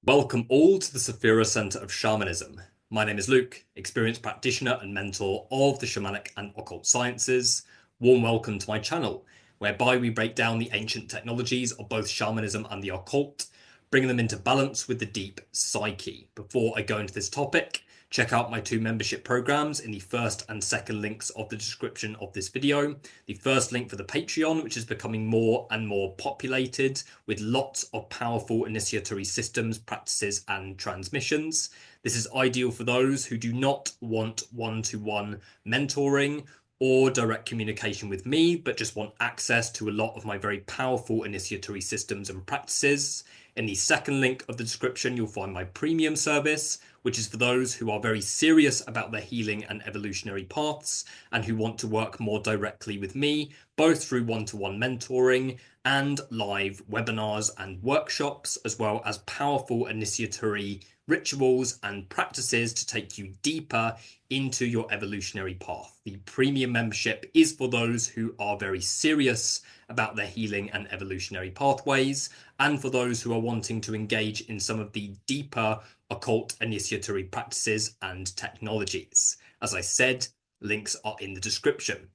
Welcome all to the Sephirah Center of Shamanism. My name is Luke, experienced practitioner and mentor of the Shamanic and Occult sciences. Warm welcome to my channel, whereby we break down the ancient technologies of both shamanism and the occult, bringing them into balance with the deep psyche. Before I go into this topic, check out my two membership programs in the first and second links of the description of this video. The first link for the Patreon, which is becoming more and more populated with lots of powerful initiatory systems, practices, and transmissions. This is ideal for those who do not want one-to-one mentoring or direct communication with me, but just want access to a lot of my very powerful initiatory systems and practices. In the second link of the description, you'll find my premium service, which is for those who are very serious about their healing and evolutionary paths and who want to work more directly with me, both through one-to-one mentoring and live webinars and workshops, as well as powerful initiatory rituals and practices to take you deeper into your evolutionary path. The premium membership is for those who are very serious about their healing and evolutionary pathways, and for those who are wanting to engage in some of the deeper occult initiatory practices and technologies. As I said, links are in the description.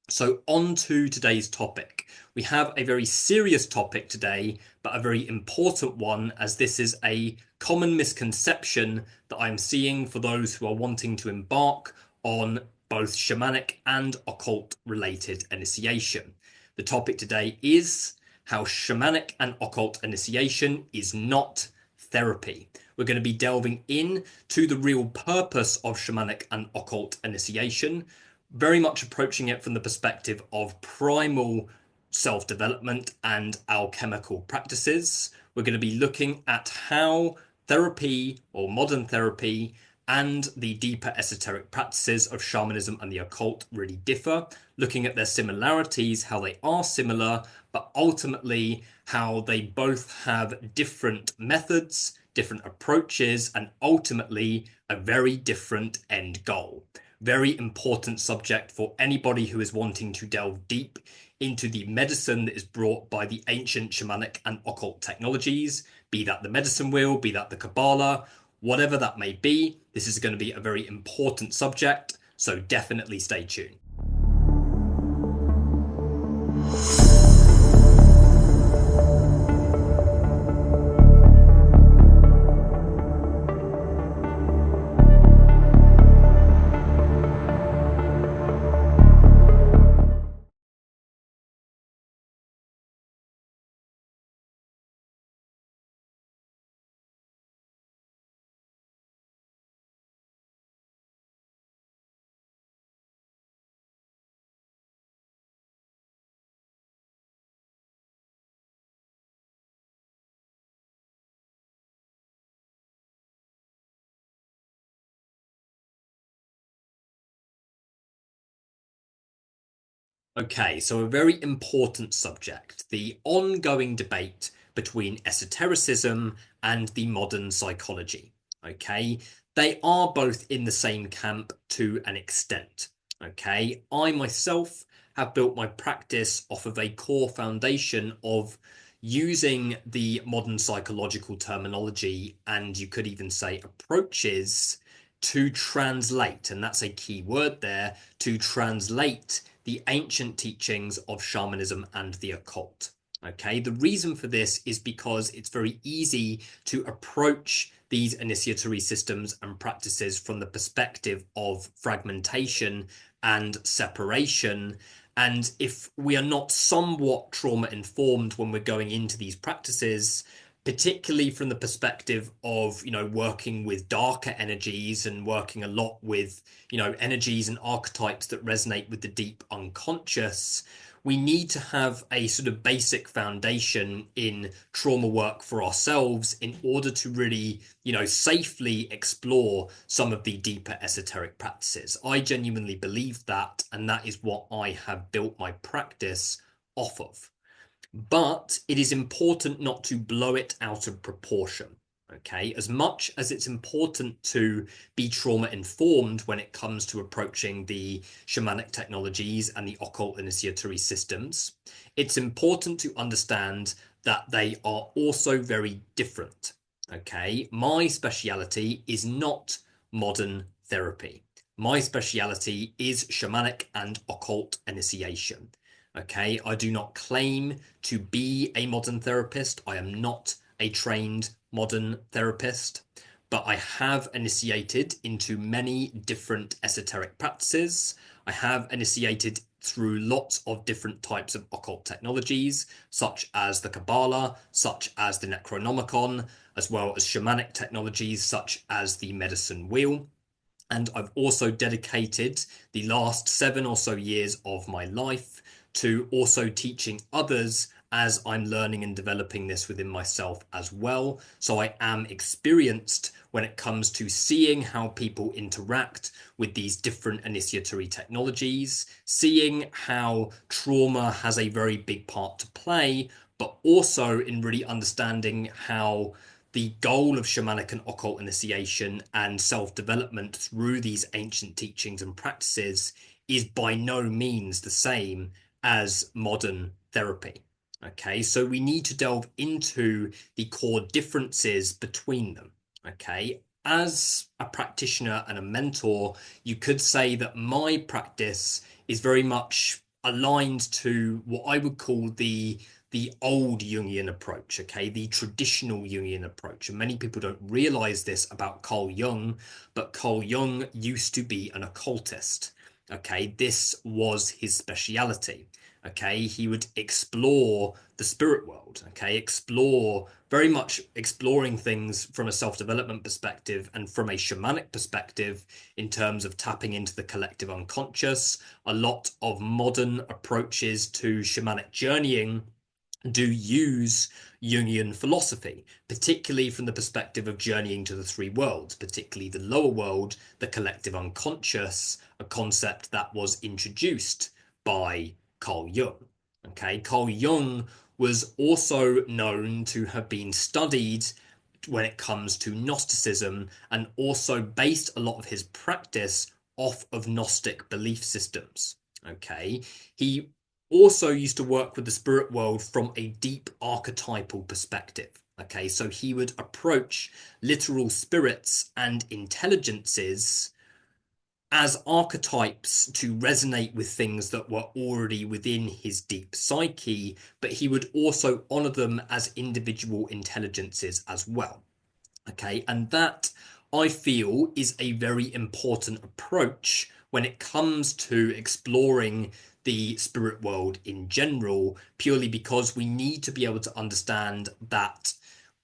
So on to today's topic. We have a very serious topic today, but a very important one, as this is a common misconception that I'm seeing for those who are wanting to embark on both shamanic and occult related initiation. The topic today is how shamanic and occult initiation is not therapy. We're going to be delving in to the real purpose of shamanic and occult initiation, very much approaching it from the perspective of primal self-development and alchemical practices. We're going to be looking at how therapy or modern therapy and the deeper esoteric practices of shamanism and the occult really differ, looking at their similarities, how they are similar, but ultimately how they both have different methods, different approaches, and ultimately a very different end goal. Very important subject for anybody who is wanting to delve deep into the medicine that is brought by the ancient shamanic and occult technologies, be that the medicine wheel, be that the Kabbalah, whatever that may be. This is going to be a very important subject, so definitely stay tuned. Okay, so a very important subject, the ongoing debate between esotericism and the modern psychology. Okay, they are both in the same camp to an extent. Okay, I myself have built my practice off of a core foundation of using the modern psychological terminology, and you could even say approaches, to translate, and that's a key word there, to translate the ancient teachings of shamanism and the occult. Okay, the reason for this is because it's very easy to approach these initiatory systems and practices from the perspective of fragmentation and separation. And if we are not somewhat trauma informed when we're going into these practices, particularly from the perspective of, working with darker energies and working a lot with, energies and archetypes that resonate with the deep unconscious, we need to have a sort of basic foundation in trauma work for ourselves in order to really, safely explore some of the deeper esoteric practices. I genuinely believe that, and that is what I have built my practice off of. But it is important not to blow it out of proportion. Okay, as much as it's important to be trauma informed when it comes to approaching the shamanic technologies and the occult initiatory systems, it's important to understand that they are also very different. Okay, my speciality is not modern therapy. My speciality is shamanic and occult initiation. Okay, I do not claim to be a modern therapist. I am not a trained modern therapist, but I have initiated into many different esoteric practices. I have initiated through lots of different types of occult technologies, such as the Kabbalah, such as the Necronomicon, as well as shamanic technologies such as the medicine wheel. And I've also dedicated the last 7 or so years of my life to also teaching others as I'm learning and developing this within myself as well. So I am experienced when it comes to seeing how people interact with these different initiatory technologies, seeing how trauma has a very big part to play, but also in really understanding how the goal of shamanic and occult initiation and self-development through these ancient teachings and practices is by no means the same as modern therapy. Okay, so we need to delve into the core differences between them. Okay, as a practitioner and a mentor, you could say that my practice is very much aligned to what I would call the old Jungian approach, okay, the traditional Jungian approach. And many people don't realize this about Carl Jung, but Carl Jung used to be an occultist. Okay, this was his speciality. Okay, he would explore the spirit world, okay, very much exploring things from a self-development perspective and from a shamanic perspective in terms of tapping into the collective unconscious. A lot of modern approaches to shamanic journeying do use Jungian philosophy, particularly from the perspective of journeying to the three worlds, particularly the lower world, the collective unconscious, a concept that was introduced by Carl Jung. Okay, Carl Jung was also known to have been studied when it comes to Gnosticism and also based a lot of his practice off of Gnostic belief systems. Okay, he also used to work with the spirit world from a deep archetypal perspective. Okay, so he would approach literal spirits and intelligences as archetypes to resonate with things that were already within his deep psyche, but he would also honor them as individual intelligences as well. Okay, and that I feel is a very important approach when it comes to exploring the spirit world in general, purely because we need to be able to understand that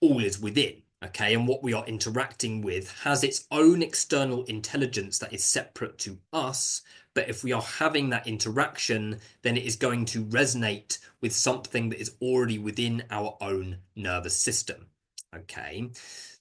all is within. Okay, and what we are interacting with has its own external intelligence that is separate to us. But if we are having that interaction, then it is going to resonate with something that is already within our own nervous system. Okay,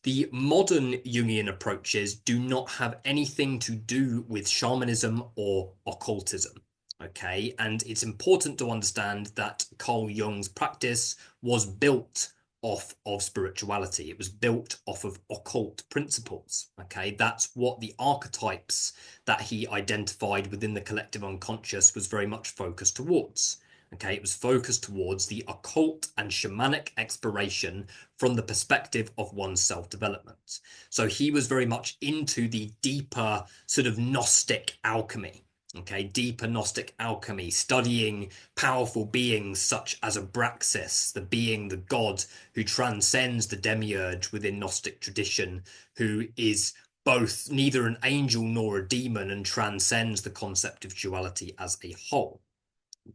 the modern Jungian approaches do not have anything to do with shamanism or occultism. Okay, and it's important to understand that Carl Jung's practice was built off of spirituality. It was built off of occult principles. Okay, that's what the archetypes that he identified within the collective unconscious was very much focused towards. Okay, it was focused towards the occult and shamanic exploration from the perspective of one's self-development. So he was very much into the deeper sort of Gnostic alchemy. Okay, deeper Gnostic alchemy, studying powerful beings such as Abraxas, the being, the god who transcends the demiurge within Gnostic tradition, who is both neither an angel nor a demon and transcends the concept of duality as a whole.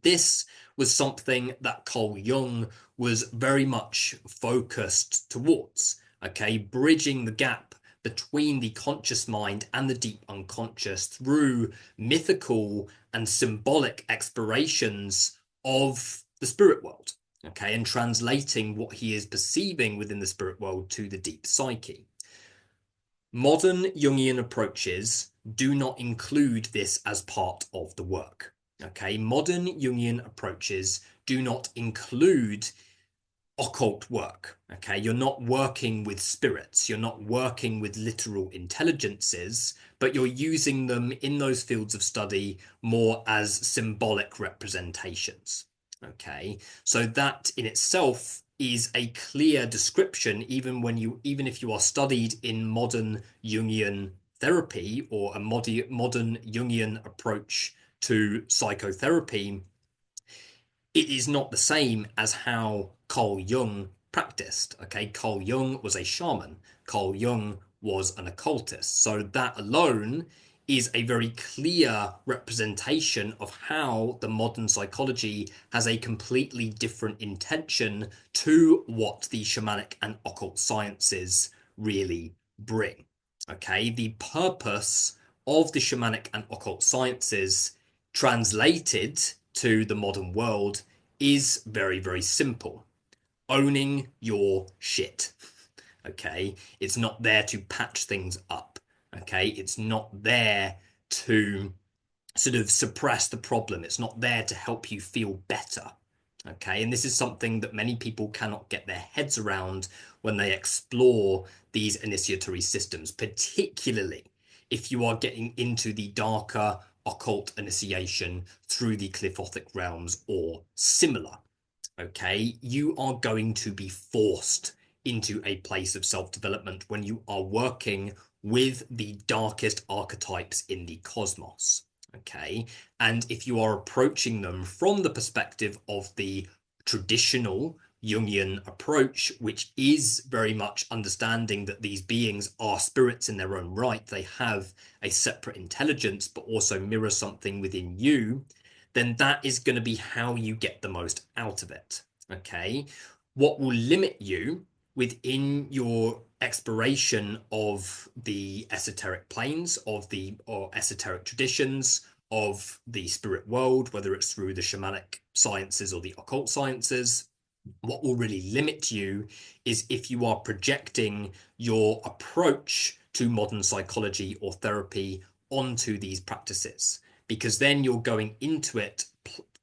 This was something that Carl Jung was very much focused towards, okay, bridging the gap between the conscious mind and the deep unconscious through mythical and symbolic explorations of the spirit world, okay, and translating what he is perceiving within the spirit world to the deep psyche. Modern Jungian approaches do not include this as part of the work. Okay, modern Jungian approaches do not include occult work. Okay, you're not working with spirits, you're not working with literal intelligences, but you're using them in those fields of study more as symbolic representations. Okay, so that in itself is a clear description, even if you are studied in modern Jungian therapy or a modern Jungian approach to psychotherapy. It is not the same as how Carl Jung practiced. Okay, Carl Jung was a shaman. Carl Jung was an occultist. So that alone is a very clear representation of how the modern psychology has a completely different intention to what the shamanic and occult sciences really bring. Okay, the purpose of the shamanic and occult sciences translated to the modern world is very, very simple. Owning your shit. Okay, it's not there to patch things up. Okay, it's not there to sort of suppress the problem. It's not there to help you feel better. Okay, and this is something that many people cannot get their heads around when they explore these initiatory systems, particularly if you are getting into the darker occult initiation through the Cliffothic realms or similar. Okay, you are going to be forced into a place of self-development when you are working with the darkest archetypes in the cosmos. Okay, and if you are approaching them from the perspective of the traditional Jungian approach, which is very much understanding that these beings are spirits in their own right, they have a separate intelligence, but also mirror something within you, then that is going to be how you get the most out of it. Okay, what will limit you within your exploration of the esoteric planes or esoteric traditions of the spirit world, whether it's through the shamanic sciences or the occult sciences, what will really limit you is if you are projecting your approach to modern psychology or therapy onto these practices, because then you're going into it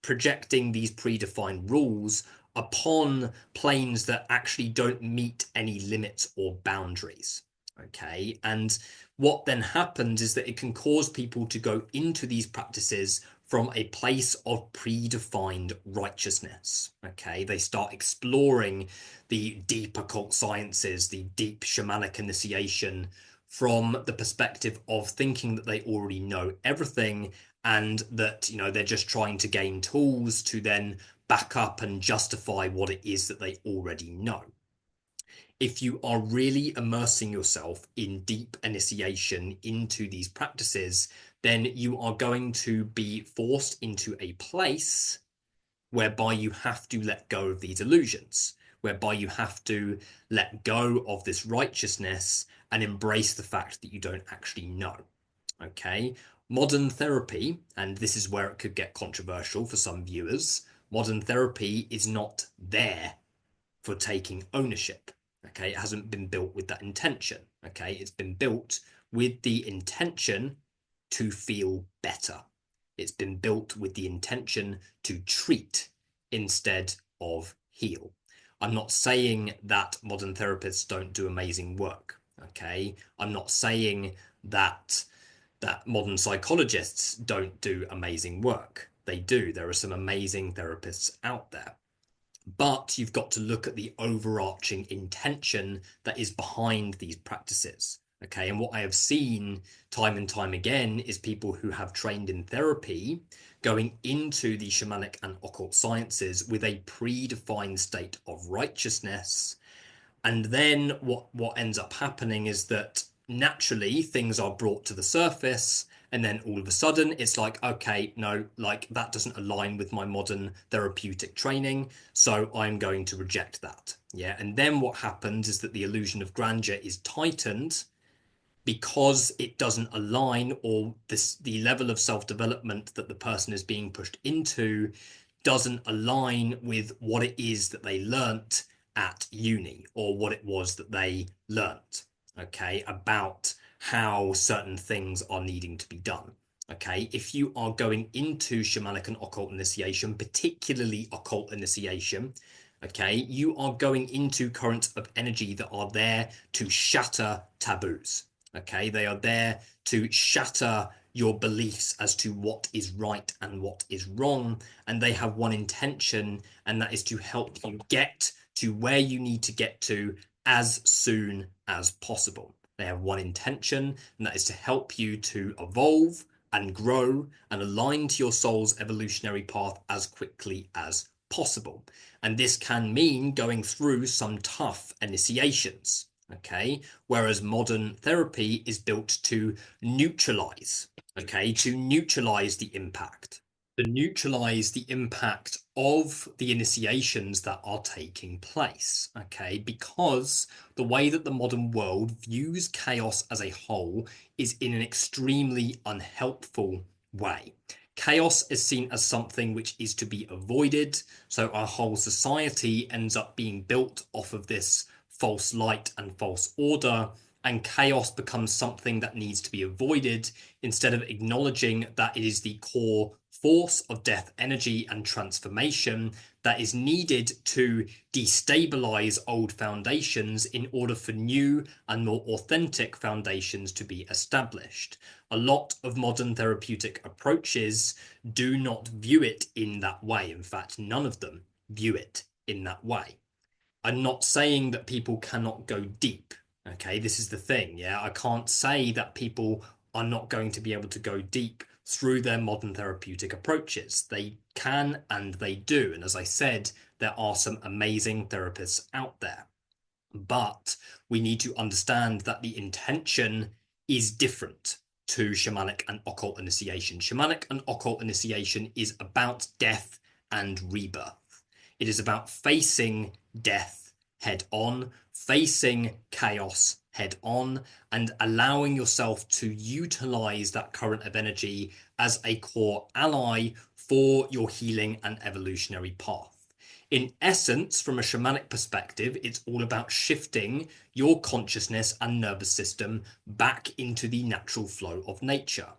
projecting these predefined rules upon planes that actually don't meet any limits or boundaries. Okay, and what then happens is that it can cause people to go into these practices from a place of predefined righteousness. Okay, they start exploring the deep occult sciences, the deep shamanic initiation from the perspective of thinking that they already know everything, and that, you know, they're just trying to gain tools to then back up and justify what it is that they already know. If you are really immersing yourself in deep initiation into these practices, then you are going to be forced into a place whereby you have to let go of these illusions, whereby you have to let go of this righteousness and embrace the fact that you don't actually know. Okay, modern therapy, and this is where it could get controversial for some viewers, modern therapy is not there for taking ownership. Okay, it hasn't been built with that intention. Okay, it's been built with the intention to feel better. It's been built with the intention to treat instead of heal. I'm not saying that modern therapists don't do amazing work. Okay, I'm not saying that modern psychologists don't do amazing work. They do. There are some amazing therapists out there. But you've got to look at the overarching intention that is behind these practices. Okay, and what I have seen time and time again is people who have trained in therapy going into the shamanic and occult sciences with a predefined state of righteousness. And then what ends up happening is that naturally things are brought to the surface, and then all of a sudden it's like, okay, no, like that doesn't align with my modern therapeutic training, so I'm going to reject that. Yeah, and then what happens is that the illusion of grandeur is tightened because it doesn't align, or the level of self-development that the person is being pushed into doesn't align with what it is that they learnt at uni, or what it was that they learnt, okay, about how certain things are needing to be done. Okay, if you are going into shamanic and occult initiation, particularly occult initiation, okay, you are going into currents of energy that are there to shatter taboos. Okay, they are there to shatter your beliefs as to what is right and what is wrong, and they have one intention, and that is to help you get to where you need to get to as soon as possible. They have one intention, and that is to help you to evolve and grow and align to your soul's evolutionary path as quickly as possible. And this can mean going through some tough initiations, okay? Whereas modern therapy is built to neutralize, okay? To neutralize the impact. To neutralize the impact of the initiations that are taking place, okay? Because the way that the modern world views chaos as a whole is in an extremely unhelpful way. Chaos is seen as something which is to be avoided, so our whole society ends up being built off of this false light and false order, and chaos becomes something that needs to be avoided instead of acknowledging that it is the core force of death energy and transformation that is needed to destabilize old foundations in order for new and more authentic foundations to be established. A lot of modern therapeutic approaches do not view it in that way. In fact, none of them view it in that way. I'm not saying that people cannot go deep. Okay, this is the thing. Yeah, I can't say that people are not going to be able to go deep through their modern therapeutic approaches. They can and they do. And as I said, there are some amazing therapists out there. But we need to understand that the intention is different to shamanic and occult initiation. Shamanic and occult initiation is about death and rebirth. It is about facing death head on, facing chaos head on, and allowing yourself to utilize that current of energy as a core ally for your healing and evolutionary path. In essence, from a shamanic perspective, it's all about shifting your consciousness and nervous system back into the natural flow of nature.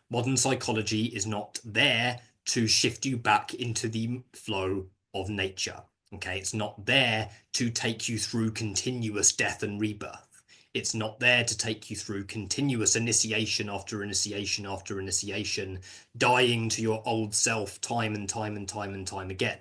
Modern psychology is not there to shift you back into the flow of nature. Okay, it's not there to take you through continuous death and rebirth. It's not there to take you through continuous initiation after initiation after initiation, dying to your old self time and time and time and time again.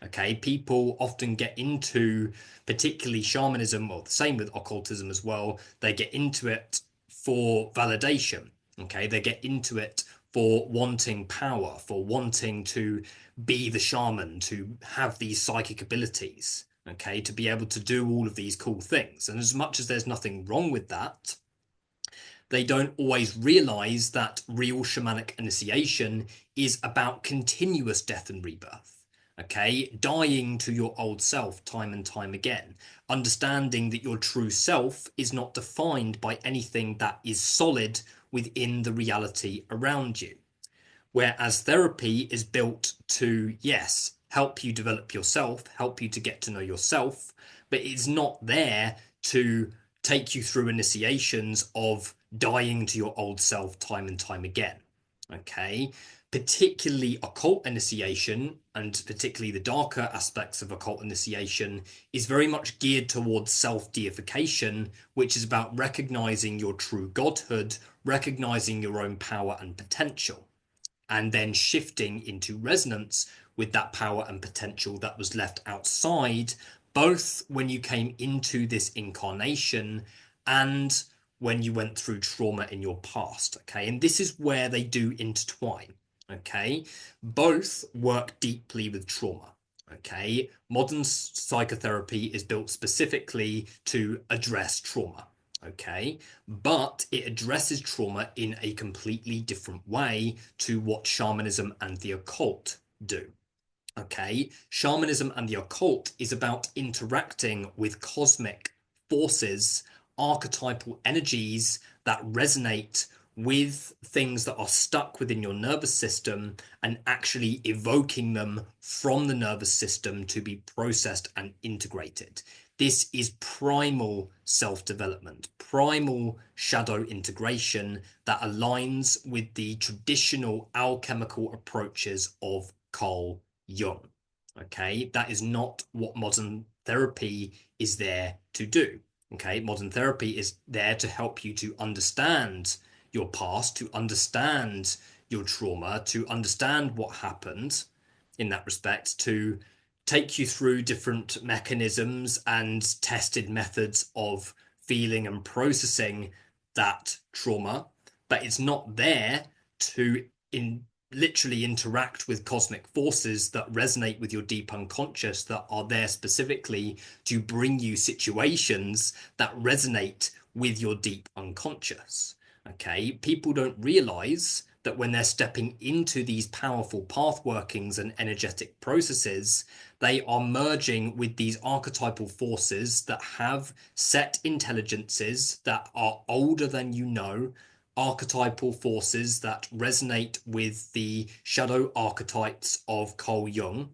Okay, people often get into, particularly shamanism, or the same with occultism as well, they get into it for validation. Okay, they get into it for wanting power, for wanting to be the shaman, to have these psychic abilities, okay, to be able to do all of these cool things. And as much as there's nothing wrong with that, they don't always realize that real shamanic initiation is about continuous death and rebirth. Okay, dying to your old self time and time again, understanding that your true self is not defined by anything that is solid within the reality around you. Whereas therapy is built to, yes, help you develop yourself, help you to get to know yourself, but it's not there to take you through initiations of dying to your old self time and time again. Okay, particularly occult initiation, and particularly the darker aspects of occult initiation, is very much geared towards self-deification, which is about recognizing your true godhood, recognizing your own power and potential, and then shifting into resonance with that power and potential that was left outside, both when you came into this incarnation and when you went through trauma in your past. Okay, and this is where they do intertwine. Okay, both work deeply with trauma. Okay, modern psychotherapy is built specifically to address trauma. Okay, but it addresses trauma in a completely different way to what shamanism and the occult do. Okay, shamanism and the occult is about interacting with cosmic forces, archetypal energies that resonate with things that are stuck within your nervous system and actually evoking them from the nervous system to be processed and integrated. This is primal self-development, primal shadow integration that aligns with the traditional alchemical approaches of Carl Jung. Okay, that is not what modern therapy is there to do. Okay, modern therapy is there to help you to understand your past, to understand your trauma, to understand what happened in that respect, to take you through different mechanisms and tested methods of feeling and processing that trauma, but it's not there to literally interact with cosmic forces that resonate with your deep unconscious, that are there specifically to bring you situations that resonate with your deep unconscious. Okay, people don't realize that when they're stepping into these powerful path workings and energetic processes, they are merging with these archetypal forces that have set intelligences that are older than you know, archetypal forces that resonate with the shadow archetypes of Carl Jung,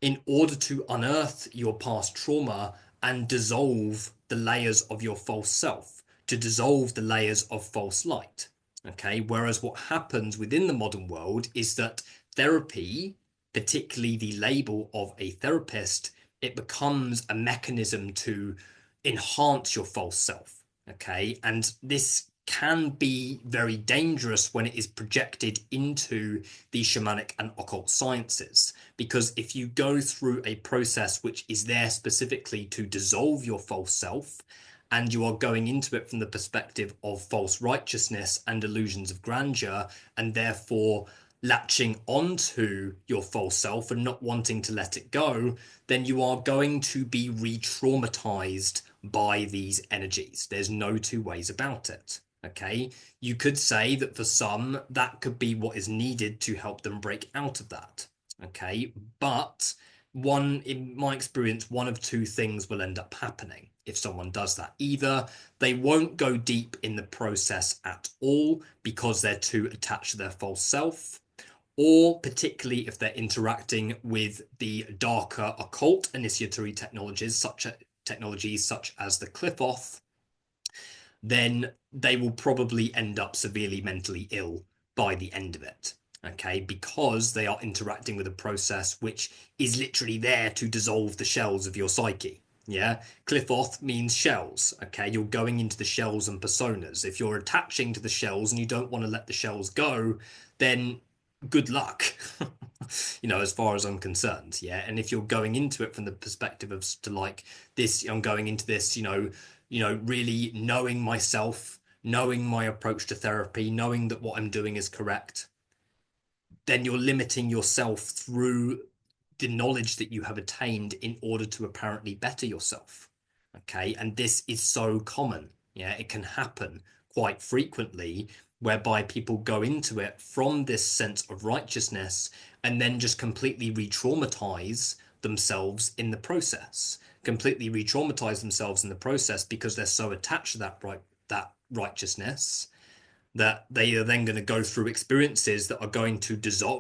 in order to unearth your past trauma and dissolve the layers of your false self, to dissolve the layers of false light. Okay, whereas what happens within the modern world is that therapy, particularly the label of a therapist, it becomes a mechanism to enhance your false self. Okay, and this can be very dangerous when it is projected into the shamanic and occult sciences, because if you go through a process which is there specifically to dissolve your false self, and you are going into it from the perspective of false righteousness and illusions of grandeur, and therefore latching onto your false self and not wanting to let it go, then you are going to be re-traumatized by these energies. There's no two ways about it. Okay, you could say that for some, that could be what is needed to help them break out of that. Okay, but in my experience, one of two things will end up happening if someone does that. Either they won't go deep in the process at all because they're too attached to their false self, or particularly if they're interacting with the darker occult initiatory technologies, such as the Qliphoth, then they will probably end up severely mentally ill by the end of it. Okay, because they are interacting with a process which is literally there to dissolve the shells of your psyche. Yeah, Qliphoth means shells. Okay, you're going into the shells and personas. If you're attaching to the shells and you don't want to let the shells go, then good luck. As far as I'm concerned. Yeah, and if you're going into it from the perspective of to like this, I'm going into this, really knowing myself, knowing my approach to therapy, knowing that what I'm doing is correct, then you're limiting yourself through the knowledge that you have attained in order to apparently better yourself. Okay, and this is so common. Yeah, it can happen quite frequently, whereby people go into it from this sense of righteousness and then just completely re-traumatize themselves in the process, because they're so attached to that righteousness, that they are then going to go through experiences that are going to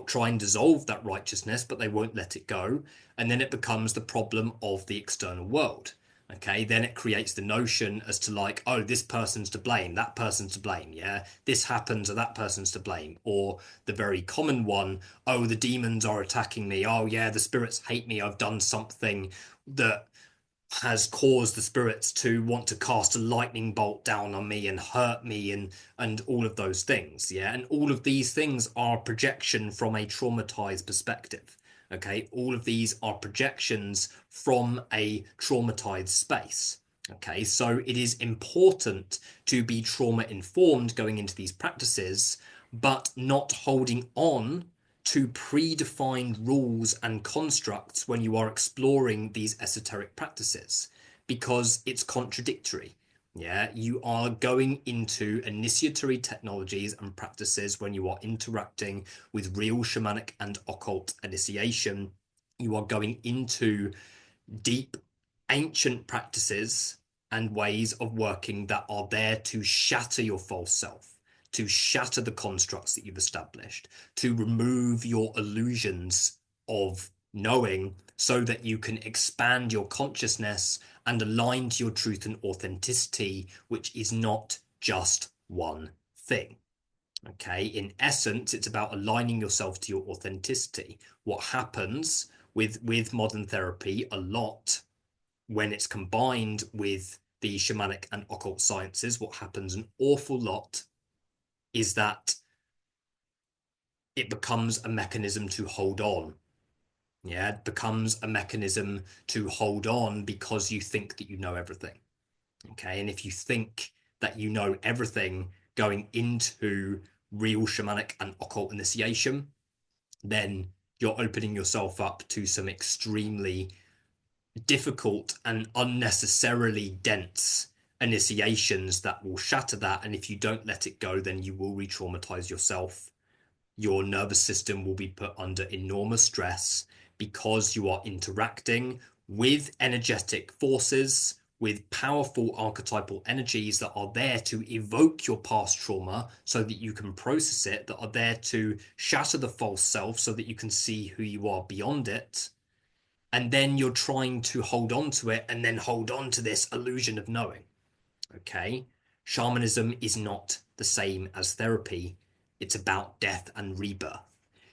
try and dissolve that righteousness, but they won't let it go. And then it becomes the problem of the external world. Okay, then it creates the notion as to like, oh, this person's to blame, that person's to blame. Yeah, this happens, or that person's to blame. Or the very common one, oh, the demons are attacking me. Oh, yeah, the spirits hate me. I've done something that has caused the spirits to want to cast a lightning bolt down on me and hurt me, and all of those things. Yeah, and all of these things are projection from a traumatized perspective. Okay, all of these are projections from a traumatized space. Okay, so it is important to be trauma informed going into these practices, but not holding on to predefined rules and constructs when you are exploring these esoteric practices, because it's contradictory. Yeah, you are going into initiatory technologies and practices when you are interacting with real shamanic and occult initiation. You are going into deep ancient practices and ways of working that are there to shatter your false self, to shatter the constructs that you've established, to remove your illusions of knowing, so that you can expand your consciousness and align to your truth and authenticity, which is not just one thing. Okay, in essence, it's about aligning yourself to your authenticity. What happens with modern therapy a lot, when it's combined with the shamanic and occult sciences, what happens an awful lot is that it becomes a mechanism to hold on Yeah, it becomes a mechanism to hold on because you think that you know everything. Okay, and if you think that you know everything going into real shamanic and occult initiation, then you're opening yourself up to some extremely difficult and unnecessarily dense initiations that will shatter that. And if you don't let it go, then you will re-traumatize yourself. Your nervous system will be put under enormous stress because you are interacting with energetic forces, with powerful archetypal energies that are there to evoke your past trauma so that you can process it, that are there to shatter the false self so that you can see who you are beyond it. And then you're trying to hold on to it and then hold on to this illusion of knowing. Okay. Shamanism is not the same as therapy. It's about death and rebirth,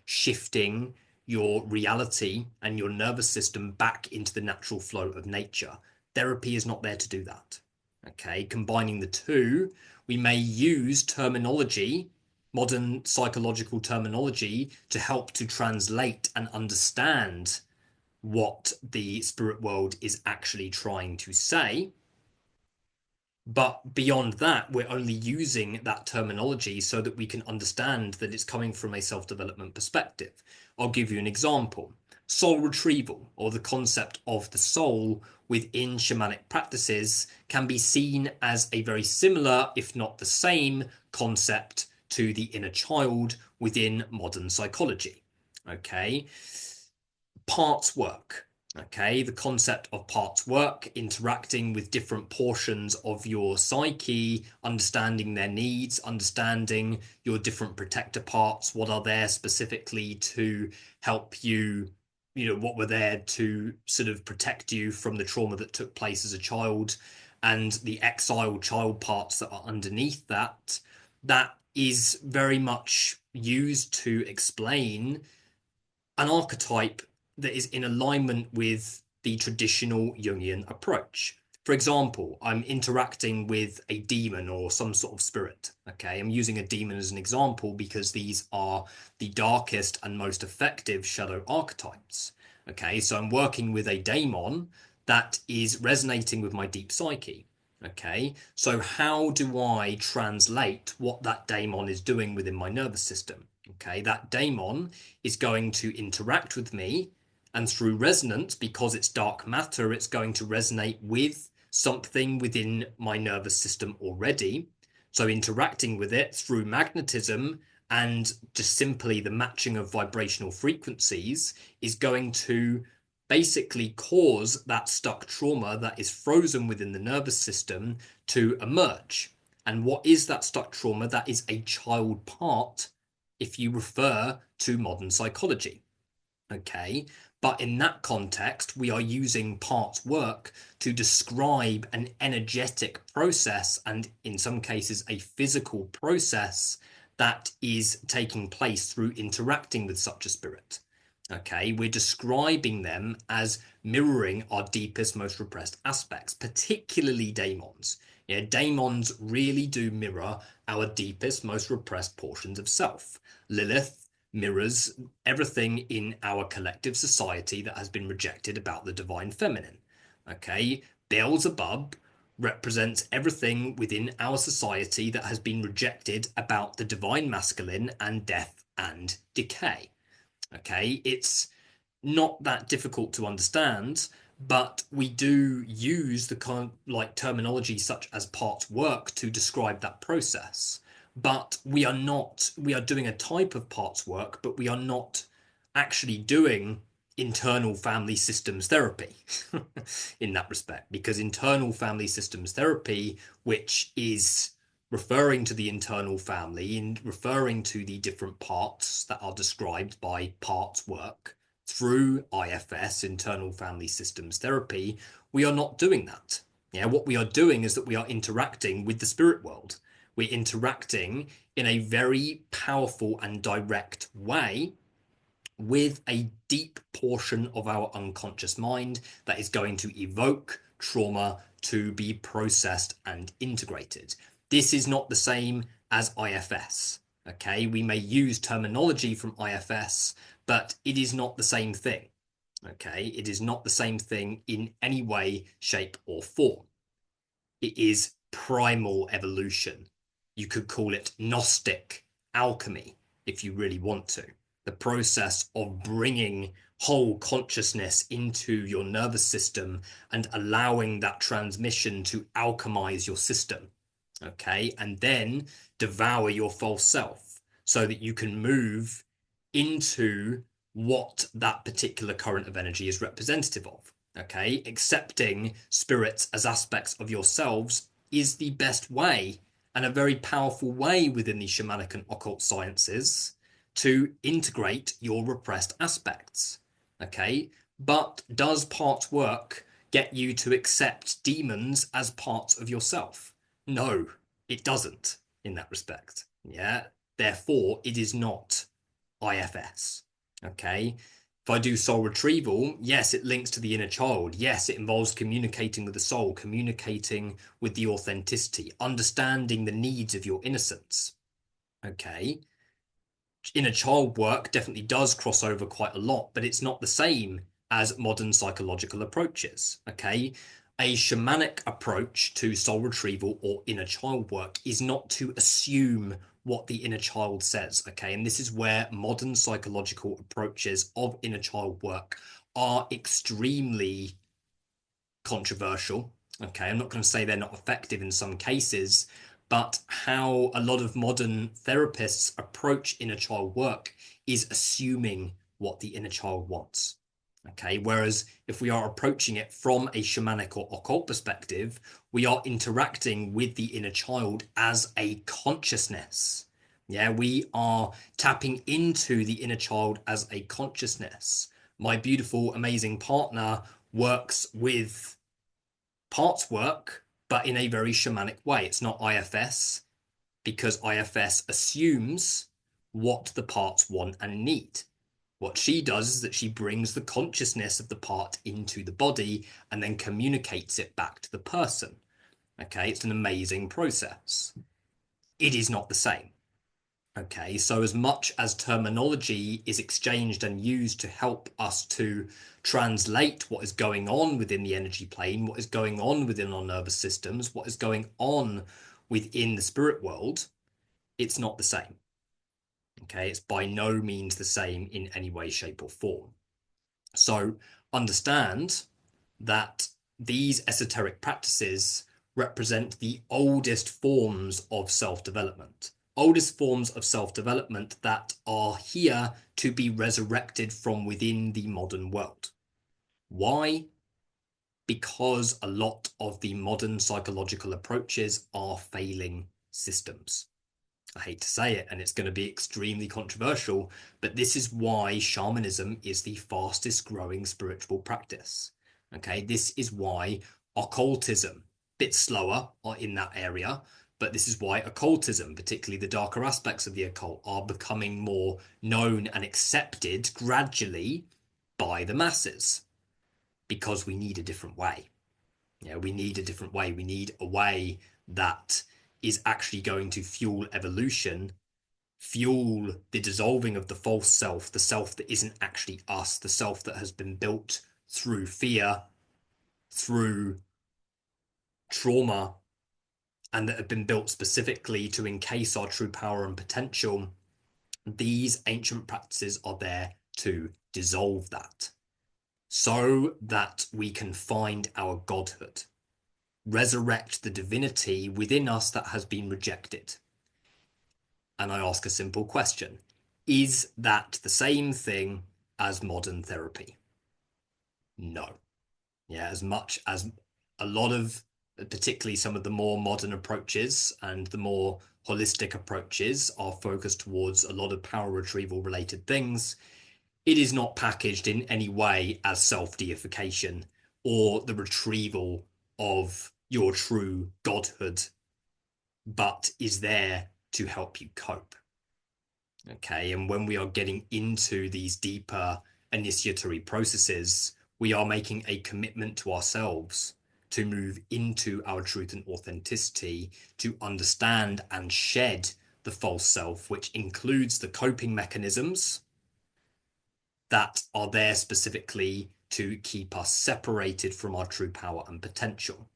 shifting your reality and your nervous system back into the natural flow of nature. Therapy is not there to do that. Okay. Combining the two, we may use terminology, modern psychological terminology, to help to translate and understand what the spirit world is actually trying to say. But beyond that, we're only using that terminology so that we can understand that it's coming from a self-development perspective. I'll give you an example. Soul retrieval, or the concept of the soul within shamanic practices, can be seen as a very similar, if not the same, concept to the inner child within modern psychology. Okay, parts work. Okay, the concept of parts work, interacting with different portions of your psyche, understanding their needs, understanding your different protector parts, what are there specifically to help you, what were there to sort of protect you from the trauma that took place as a child, and the exiled child parts that are underneath that. That is very much used to explain an archetype that is in alignment with the traditional Jungian approach. For example, I'm interacting with a demon or some sort of spirit. Okay, I'm using a demon as an example because these are the darkest and most effective shadow archetypes. Okay, so I'm working with a daemon that is resonating with my deep psyche. Okay, so how do I translate what that daemon is doing within my nervous system? Okay, that daemon is going to interact with me, and through resonance, because it's dark matter, it's going to resonate with something within my nervous system already. So interacting with it through magnetism and just simply the matching of vibrational frequencies is going to basically cause that stuck trauma that is frozen within the nervous system to emerge. And what is that stuck trauma? That is a child part if you refer to modern psychology. Okay, but in that context, we are using parts work to describe an energetic process and, in some cases, a physical process that is taking place through interacting with such a spirit. Okay, we're describing them as mirroring our deepest, most repressed aspects, particularly daemons. Yeah, daemons really do mirror our deepest, most repressed portions of self. Lilith mirrors everything in our collective society that has been rejected about the divine feminine. Okay, Beelzebub represents everything within our society that has been rejected about the divine masculine and death and decay. Okay, it's not that difficult to understand, but we do use the kind of like terminology such as parts work to describe that process. But we are doing a type of parts work, but we are not actually doing internal family systems therapy in that respect, because internal family systems therapy, which is referring to the internal family and referring to the different parts that are described by parts work through IFS, internal family systems therapy, we are not doing that. Yeah, what we are doing is that we are interacting with the spirit world. We're interacting in a very powerful and direct way with a deep portion of our unconscious mind that is going to evoke trauma to be processed and integrated. This is not the same as IFS. Okay, we may use terminology from IFS, but it is not the same thing. Okay, it is not the same thing in any way, shape, or form. It is primal evolution. You could call it Gnostic alchemy if you really want to. The process of bringing whole consciousness into your nervous system and allowing that transmission to alchemize your system. Okay, and then devour your false self so that you can move into what that particular current of energy is representative of. Okay, accepting spirits as aspects of yourselves is the best way and a very powerful way within the shamanic and occult sciences to integrate your repressed aspects. Okay, but does part work get you to accept demons as parts of yourself? No, it doesn't in that respect. Yeah, therefore, it is not IFS. Okay, if I do soul retrieval, yes, it links to the inner child. Yes, it involves communicating with the soul, communicating with the authenticity, understanding the needs of your innocence. Okay, inner child work definitely does cross over quite a lot, but it's not the same as modern psychological approaches. Okay, a shamanic approach to soul retrieval or inner child work is not to assume what the inner child says. Okay, and this is where modern psychological approaches of inner child work are extremely controversial. Okay, I'm not going to say they're not effective in some cases, but how a lot of modern therapists approach inner child work is assuming what the inner child wants. Okay, whereas if we are approaching it from a shamanic or occult perspective, we are interacting with the inner child as a consciousness. Yeah, we are tapping into the inner child as a consciousness. My beautiful, amazing partner works with parts work, but in a very shamanic way. It's not IFS because IFS assumes what the parts want and need. What she does is that she brings the consciousness of the part into the body and then communicates it back to the person. Okay, it's an amazing process. It is not the same. Okay, so as much as terminology is exchanged and used to help us to translate what is going on within the energy plane, what is going on within our nervous systems, what is going on within the spirit world, it's not the same. Okay, it's by no means the same in any way, shape, or form. So understand that these esoteric practices represent the oldest forms of self-development, oldest forms of self-development that are here to be resurrected from within the modern world. Why? Because a lot of the modern psychological approaches are failing systems. I hate to say it, and it's going to be extremely controversial, but this is why shamanism is the fastest growing spiritual practice. Okay, this is why occultism, a bit slower in that area, but this is why occultism, particularly the darker aspects of the occult, are becoming more known and accepted gradually by the masses, because we need a different way. Yeah, we need a different way. We need a way that is actually going to fuel evolution, fuel the dissolving of the false self, the self that isn't actually us, the self that has been built through fear, through trauma, and that have been built specifically to encase our true power and potential. These ancient practices are there to dissolve that so that we can find our godhood, resurrect the divinity within us that has been rejected. And I ask a simple question. Is that the same thing as modern therapy? No. Yeah, as much as a lot of, particularly some of the more modern approaches and the more holistic approaches are focused towards a lot of power retrieval related things, it is not packaged in any way as self-deification or the retrieval of your true godhood, but is there to help you cope. Okay, and when we are getting into these deeper initiatory processes, we are making a commitment to ourselves to move into our truth and authenticity, to understand and shed the false self, which includes the coping mechanisms that are there specifically to keep us separated from our true power and potential.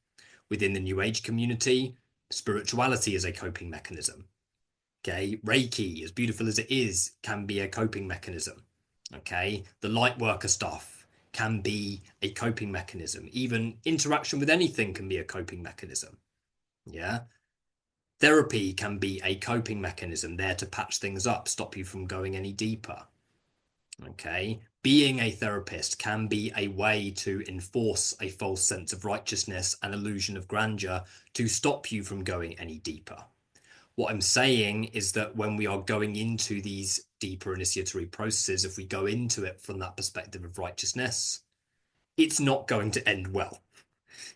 Within the New Age community, spirituality is a coping mechanism. Okay, Reiki, as beautiful as it is, can be a coping mechanism. Okay, the light worker stuff can be a coping mechanism. Even interaction with anything can be a coping mechanism. Yeah. Therapy can be a coping mechanism there to patch things up, stop you from going any deeper. Okay. Being a therapist can be a way to enforce a false sense of righteousness and illusion of grandeur to stop you from going any deeper. What I'm saying is that when we are going into these deeper initiatory processes, if we go into it from that perspective of righteousness, it's not going to end well.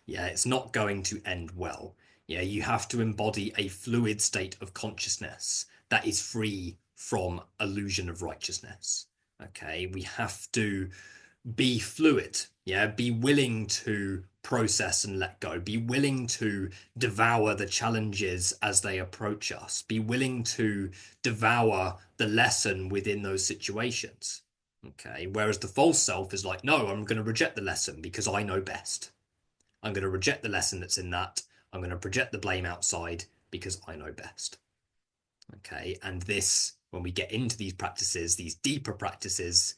Yeah, it's not going to end well. Yeah, you have to embody a fluid state of consciousness that is free from illusion of righteousness. Okay, we have to be fluid. Yeah, be willing to process and let go. Be willing to devour the challenges as they approach us. Be willing to devour the lesson within those situations. Okay, whereas the false self is like, no, I'm going to reject the lesson because I know best. I'm going to reject the lesson that's in that. I'm going to project the blame outside because I know best. Okay, and this, when we get into these practices, these deeper practices,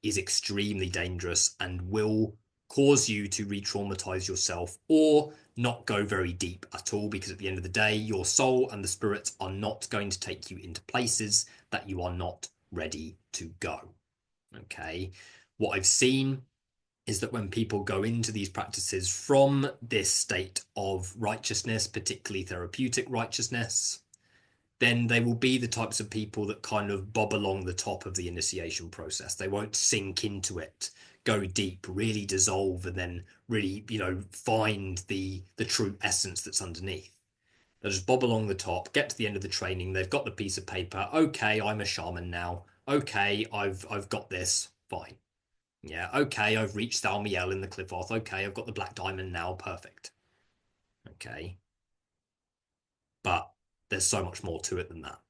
is extremely dangerous and will cause you to re-traumatize yourself or not go very deep at all, because at the end of the day, your soul and the spirits are not going to take you into places that you are not ready to go. Okay, what I've seen is that when people go into these practices from this state of righteousness, particularly therapeutic righteousness, then they will be the types of people that kind of bob along the top of the initiation process. They won't sink into it, go deep, really dissolve, and then really, find the true essence that's underneath. They'll just bob along the top, get to the end of the training. They've got the piece of paper. Okay, I'm a shaman now. Okay, I've got this. Fine. Yeah, okay, I've reached Thalmiel in the Cliff-Oth. Okay, I've got the black diamond now. Perfect. Okay. But there's so much more to it than that.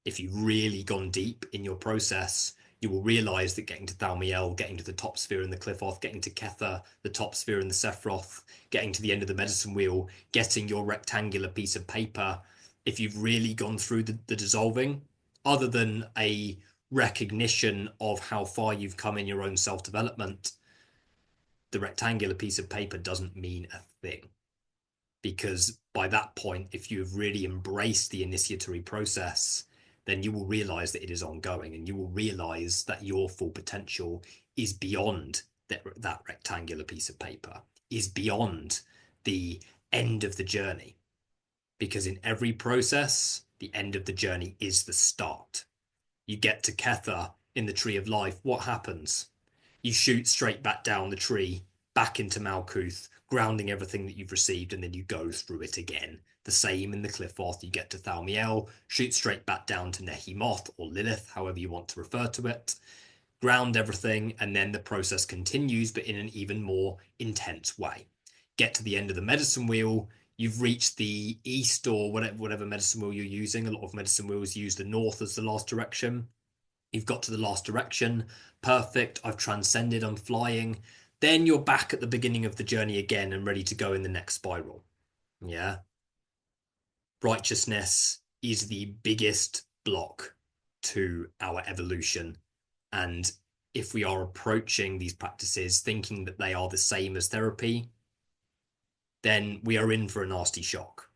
If you've really gone deep in your process, you will realize that getting to Thalmiel, getting to the top sphere in the Cliff-Oth, getting to Kether, the top sphere in the Sephiroth, getting to the end of the medicine wheel, getting your rectangular piece of paper, if you've really gone through the dissolving, other than a recognition of how far you've come in your own self-development, the rectangular piece of paper doesn't mean a thing. Because by that point, if you have really embraced the initiatory process, then you will realize that it is ongoing, and you will realize that your full potential is beyond that rectangular piece of paper, is beyond the end of the journey. Because in every process, the end of the journey is the start. You get to Kether in the Tree of Life, what happens? You shoot straight back down the tree, back into Malkuth, grounding everything that you've received, and then you go through it again. The same in the Cliff-Oth. You get to Thalmiel, shoot straight back down to Nehemoth or Lilith, however you want to refer to it, ground everything, and then the process continues, but in an even more intense way. Get to the end of the medicine wheel, you've reached the east or whatever medicine wheel you're using. A lot of medicine wheels use the north as the last direction. You've got to the last direction. Perfect. I've transcended. I'm flying. Then you're back at the beginning of the journey again and ready to go in the next spiral. Yeah. Righteousness is the biggest block to our evolution. And if we are approaching these practices thinking that they are the same as therapy, then we are in for a nasty shock.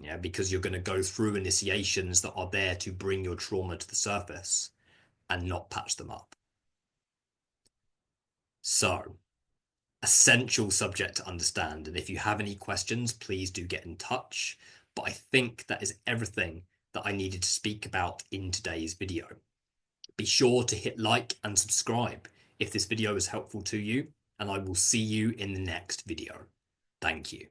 Yeah, because you're going to go through initiations that are there to bring your trauma to the surface and not patch them up. So, essential subject to understand. And if you have any questions, please do get in touch. But I think that is everything that I needed to speak about in today's video. Be sure to hit like and subscribe if this video is helpful to you, and I will see you in the next video. Thank you.